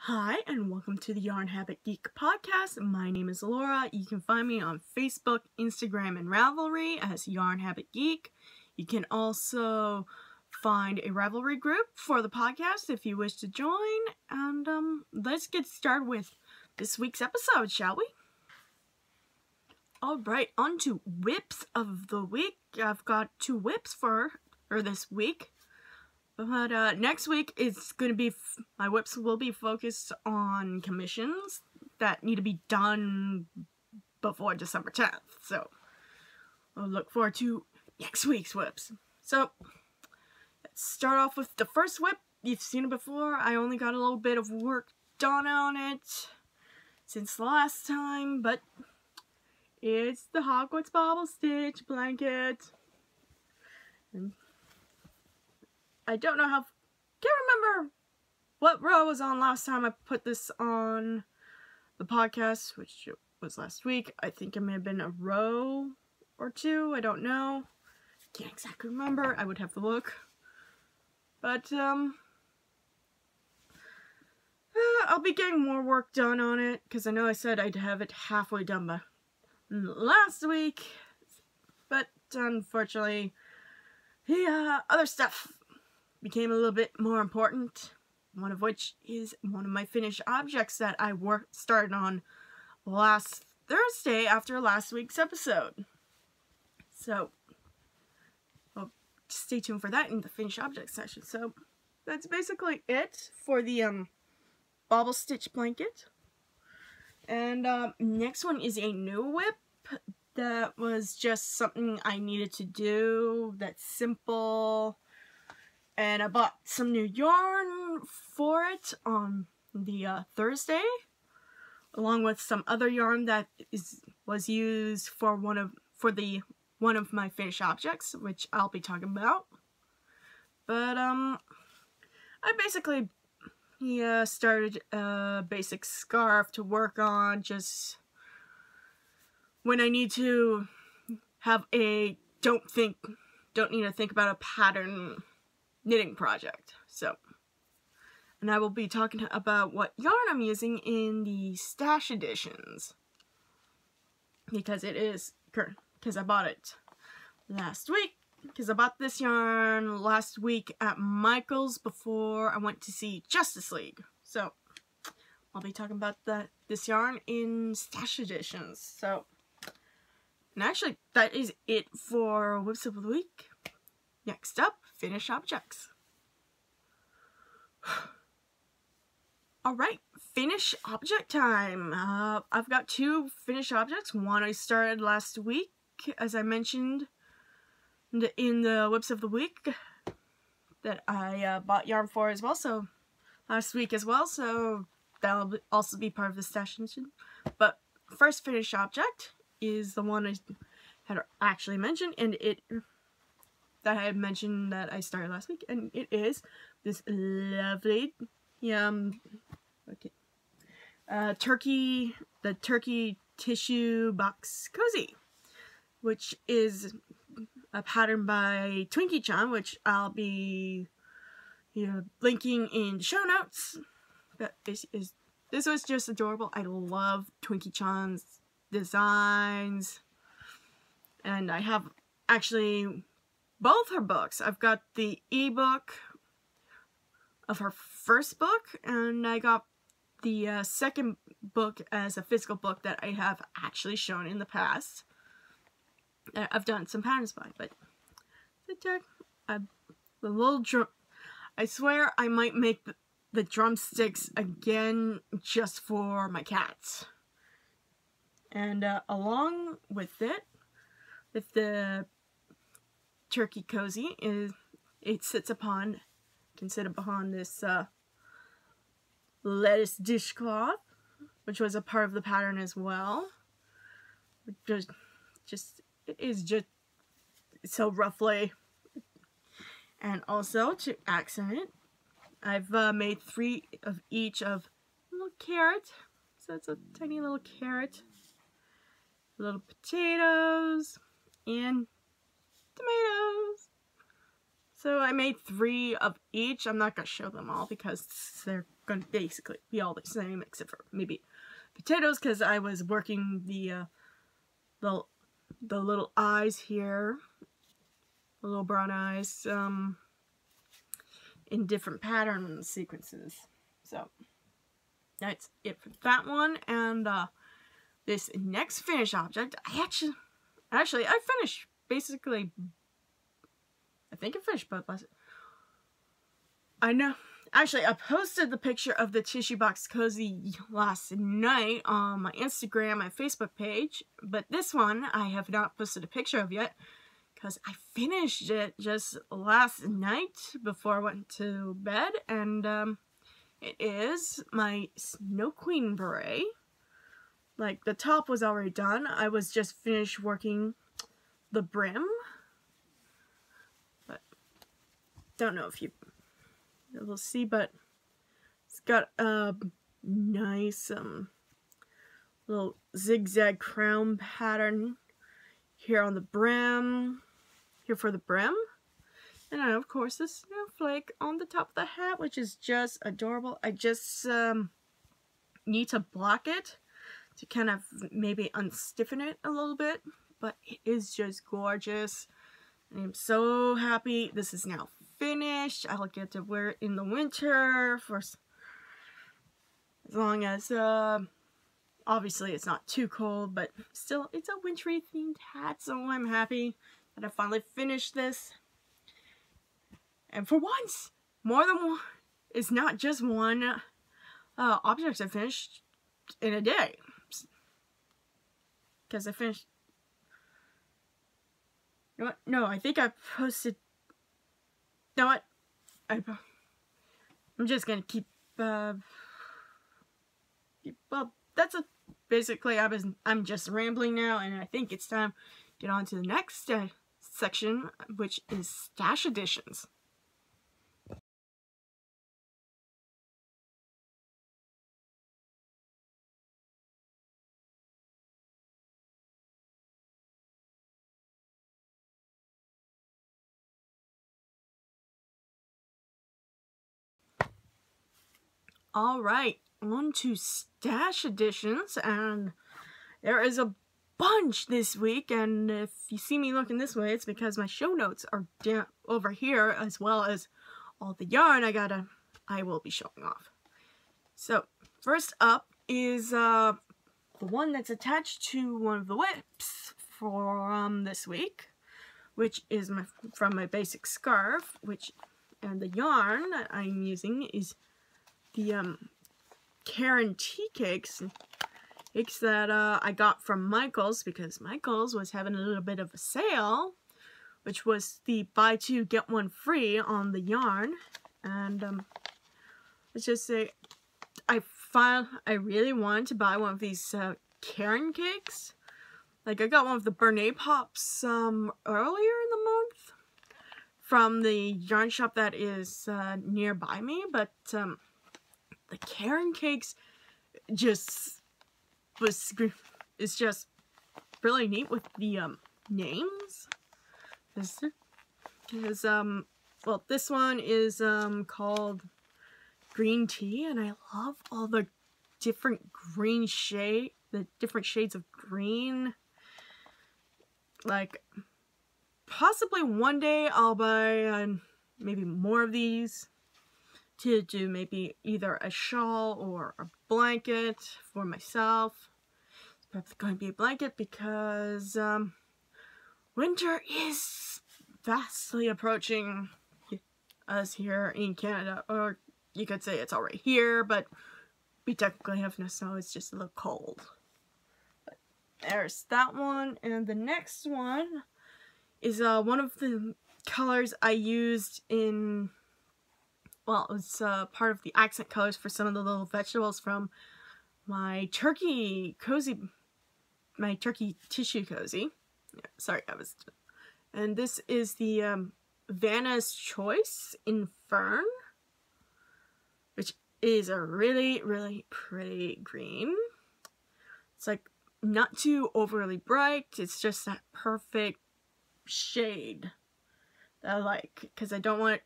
Hi, and welcome to the Yarn Habit Geek podcast. My name is Laura. You can find me on Facebook, Instagram, and Ravelry as Yarn Habit Geek. You can also find a Ravelry group for the podcast if you wish to join. And let's get started with this week's episode, shall we? Alright, on to whips of the week. I've got 2 whips for this week. But next week it's going to be, my whips will be focused on commissions that need to be done before December 10th. So, I'll look forward to next week's whips. So, let's start off with the first whip. You've seen it before. I only got a little bit of work done on it since the last time, but it's the Hogwarts Bobble Stitch blanket. And I don't know can't remember what row was on last time I put this on the podcast, which was last week. I think it may have been a row or 2, I don't know. Can't exactly remember, I would have to look. But, I'll be getting more work done on it, because I know I said I'd have it halfway done by last week. But, unfortunately, other stuff became a little bit more important, one of which is one of my finished objects that I started on last Thursday after last week's episode. So, well, stay tuned for that in the finished objects section. So, that's basically it for the bobble stitch blanket. And next one is a new whip that was just something I needed to do that's simple. And I bought some new yarn for it on the Thursday, along with some other yarn that was used for one of my finished objects, which I'll be talking about. But I basically started a basic scarf to work on, just when I need to have a don't need to think about a pattern knitting project. So, and I will be talking about what yarn I'm using in the stash editions, because I bought it last week, because I bought this yarn last week at Michael's before I went to see Justice League. So, I'll be talking about this yarn in stash editions. So, and actually, that is it for Whips of the Week. Next up, finish objects. Alright, finish object time. I've got 2 finished objects. One I started last week, as I mentioned in the Whips of the Week, that I bought yarn for as well, so last week as well, so that'll also be part of the stash edition. But first finished object is the one I had actually mentioned, and that I had mentioned that I started last week, and it is this lovely turkey tissue box cozy, which is a pattern by Twinkie-chan, which I'll be linking in the show notes. But this was just adorable. I love Twinkie-chan's designs, and I have actually both her books. I've got the ebook of her first book, and I got the second book as a physical book that I have actually shown in the past. I've done some patterns by, but the little drum. I swear I might make the drumsticks again just for my cats. And along with it, with the turkey cozy, it can sit upon this lettuce dishcloth, which was a part of the pattern as well. It is just so roughly. And also, to accent it, I've made 3 of each of a little carrot. So it's a tiny little carrot, little potatoes, and tomatoes. So I made 3 of each. I'm not going to show them all because they're going to basically be all the same except for maybe potatoes, because I was working the little eyes here, the little brown eyes, in different pattern sequences. So that's it for that one. And this next finished object, I finished basically. I think I finished both last. I know. Actually, I posted the picture of the tissue box cozy last night on my Instagram and Facebook page, but this one I have not posted a picture of yet because I finished it just last night before I went to bed, and it is my Snow Queen beret. Like, the top was already done. I was just finished working the brim. Don't know if you'll see, but it's got a nice little zigzag crown pattern here on the brim, here for the brim, and then of course this snowflake on the top of the hat, which is just adorable. I just need to block it to kind of maybe unstiffen it a little bit, but it is just gorgeous. I'm so happy this is now finished. I'll get to wear it in the winter for as long as obviously it's not too cold, but still it's a wintry themed hat, so I'm happy that I finally finished this. And for once, more than one, it's not just one object I finished in a day, because I finished. You know what? No, I think I posted. You know what? I'm just gonna keep. Well, that's basically. I'm just rambling now, and I think it's time to get on to the next section, which is stash additions. Alright, on to stash additions, and there is a bunch this week, and if you see me looking this way, it's because my show notes are down over here, as well as all the yarn I will be showing off. So, first up is the one that's attached to one of the whips for this week, which is from my basic scarf, and the yarn that I'm using is the Karen tea cakes that I got from Michael's, because Michael's was having a little bit of a sale, which was the buy 2 get 1 free on the yarn. And let's just say I really wanted to buy one of these Karen cakes. Like, I got one of the Bernay Pops earlier in the month from the yarn shop that is nearby me, but the Karen cakes it's just really neat with the names. Because well, this one is called Green Tea, and I love all the different green the different shades of green. Like, possibly one day I'll buy maybe more of these to do maybe either a shawl or a blanket for myself. It's probably going to be a blanket because winter is vastly approaching us here in Canada, or you could say it's already here, but we technically have no snow, it's just a little cold. But there's that one, and the next one is one of the colors I used in, well, it was part of the accent colors for some of the little vegetables from my turkey tissue cozy. Yeah, sorry, and this is the Vanna's Choice in Fern, which is a really, really pretty green. It's like not too overly bright, it's just that perfect shade that I like, because I don't want,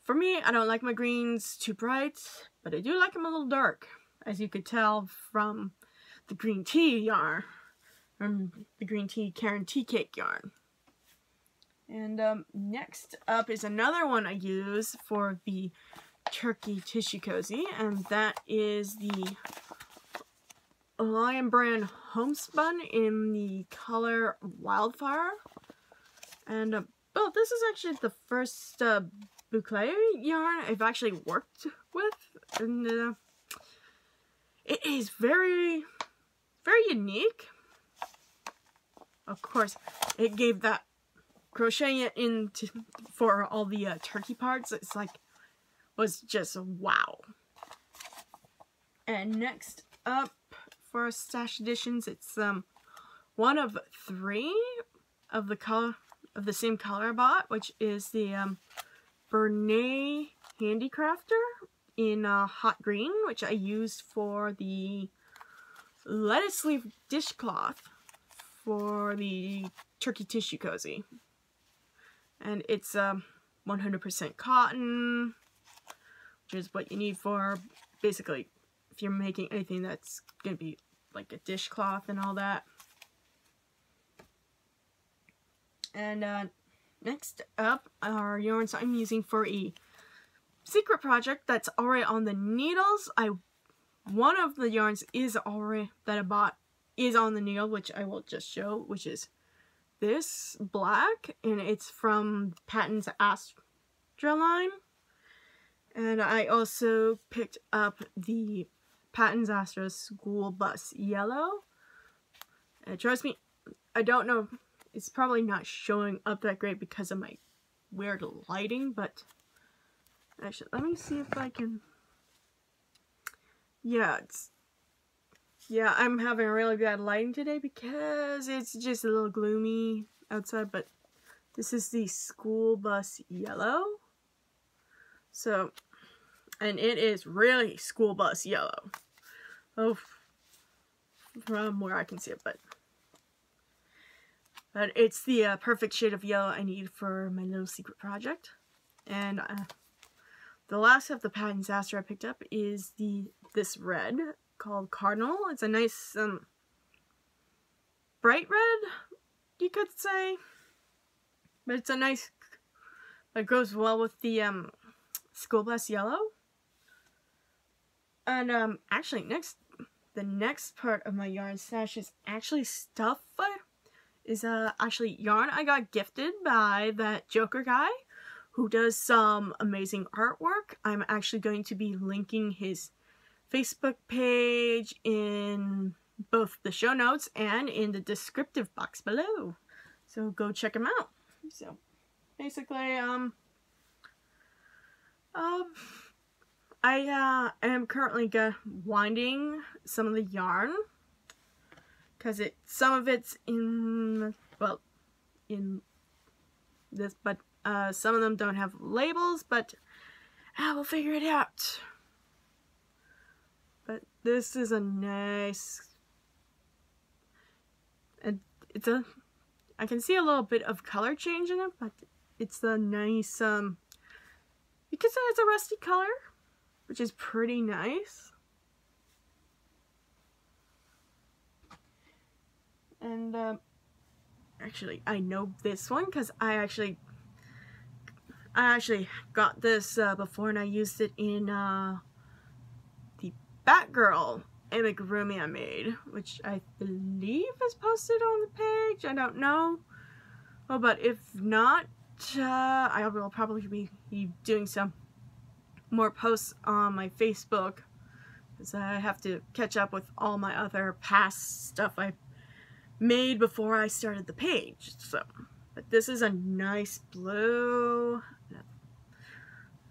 for me, I don't like my greens too bright, but I do like them a little dark, as you could tell from the green tea yarn, the green tea Karen tea cake yarn. And next up is another one I use for the turkey tissue cozy, and that is the Lion brand homespun in the color Wildfire. And well, this is actually the first boucle yarn I've actually worked with, and it is very, very unique. Of course, it gave that crocheting it into for all the turkey parts. It's like, was just wow. And next up for stash editions, it's one of 3 of the color of the same color I bought, which is the Bernay Handicrafter in hot green, which I used for the lettuce leaf dishcloth for the turkey tissue cozy. And it's 100% cotton, which is what you need for basically if you're making anything that's gonna be like a dishcloth and all that. And next up are yarns I'm using for a secret project that's already on the needles. One of the yarns is already that I bought is on the needle, which I will just show, which is this black, and it's from Patton's Astra line. And I also picked up the Patton's Astra School Bus Yellow. And trust me, I don't know, it's probably not showing up that great because of my weird lighting, but actually, let me see if I can. Yeah, I'm having really bad lighting today because it's just a little gloomy outside, but this is the School Bus Yellow. So, and it is really school bus yellow. Oh, from where I can see it, but it's the perfect shade of yellow I need for my little secret project. And the last of the Patton's Astra I picked up is this red called Cardinal. It's a nice bright red, you could say, but it's a nice, it goes well with the school bus yellow. And actually the next part of my yarn stash is actually stuff actually yarn I got gifted by that Joker guy who does some amazing artwork. I'm actually going to be linking his Facebook page in both the show notes and in the descriptive box below. So go check him out. So basically, I am currently winding some of the yarn because some of it's in this, but some of them don't have labels, but I will figure it out. But this is a nice, and I can see a little bit of color change in it, but it's a nice, you could say it's a rusty color, which is pretty nice. And actually, I know this one because I actually got this before, and I used it in the Batgirl amigurumi I made, which I believe is posted on the page. I don't know. Oh, but if not, I will probably be doing some more posts on my Facebook because I have to catch up with all my other past stuff I made before I started the page. So, but this is a nice blue.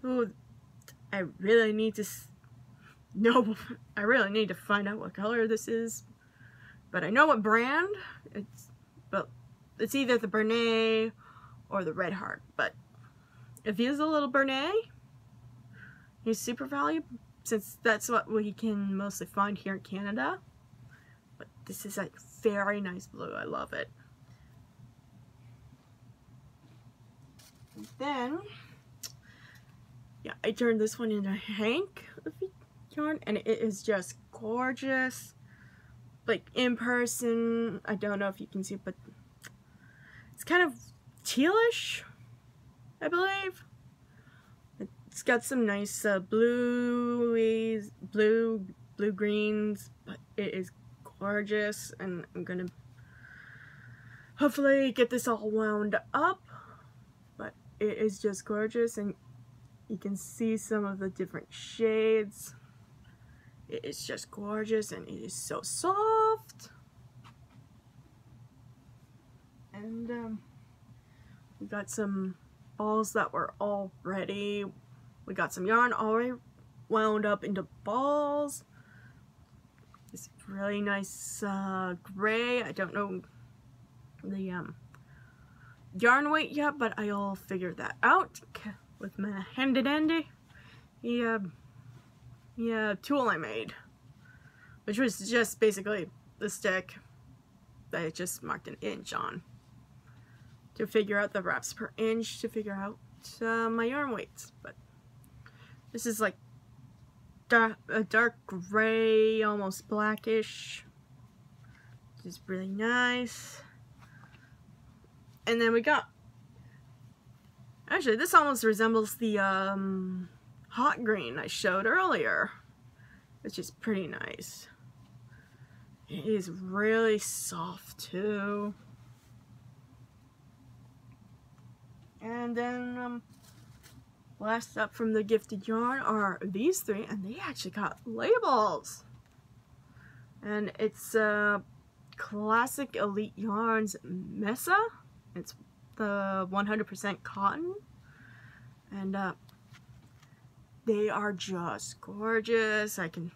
Ooh, I really need to find out what color this is, but I know what brand it's either the Bernay or the Red Heart. But if he's a little Bernay, he's super valuable since that's what we can mostly find here in Canada. But this is a very nice blue. I love it. And then, yeah, I turned this one into Hank yarn, and it is just gorgeous. Like in person, I don't know if you can see it, but it's kind of tealish, I believe. It's got some nice blue greens, but it is gorgeous, and I'm gonna hopefully get this all wound up. But it is just gorgeous, and you can see some of the different shades. It is just gorgeous, and it is so soft. And we got some balls that were all ready. We got some yarn already wound up into balls. This really nice gray. I don't know the yarn weight yet, but I'll figure that out with my handy dandy tool I made, which was just basically the stick that I just marked an inch on to figure out the wraps per inch to figure out my yarn weights. But this is like a dark gray, almost blackish, which is really nice. And then we got, actually this almost resembles the hot green I showed earlier, which is pretty nice. It is really soft too. And then last up from the gifted yarn are these three, and they actually got labels. And it's Classic Elite Yarns Mesa. It's the 100% cotton, and they are just gorgeous. You can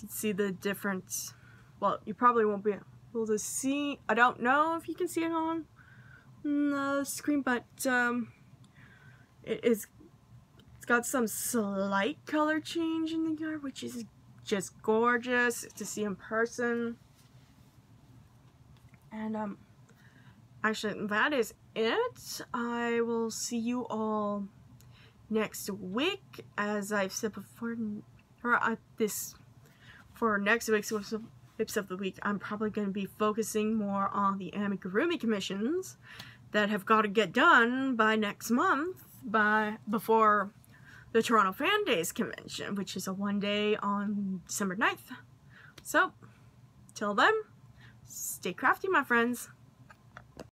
see the difference. Well, you probably won't be able to see. I don't know if you can see it on the screen, but it's got some slight color change in the yarn, which is just gorgeous to see in person. And actually that is it. I will see you all next week. As I've said before, for next week's Whips of the Week, I'm probably going to be focusing more on the amigurumi commissions that have got to get done by next month, before the Toronto Fan Days convention, which is a one-day on December 9th. So, till then, stay crafty, my friends.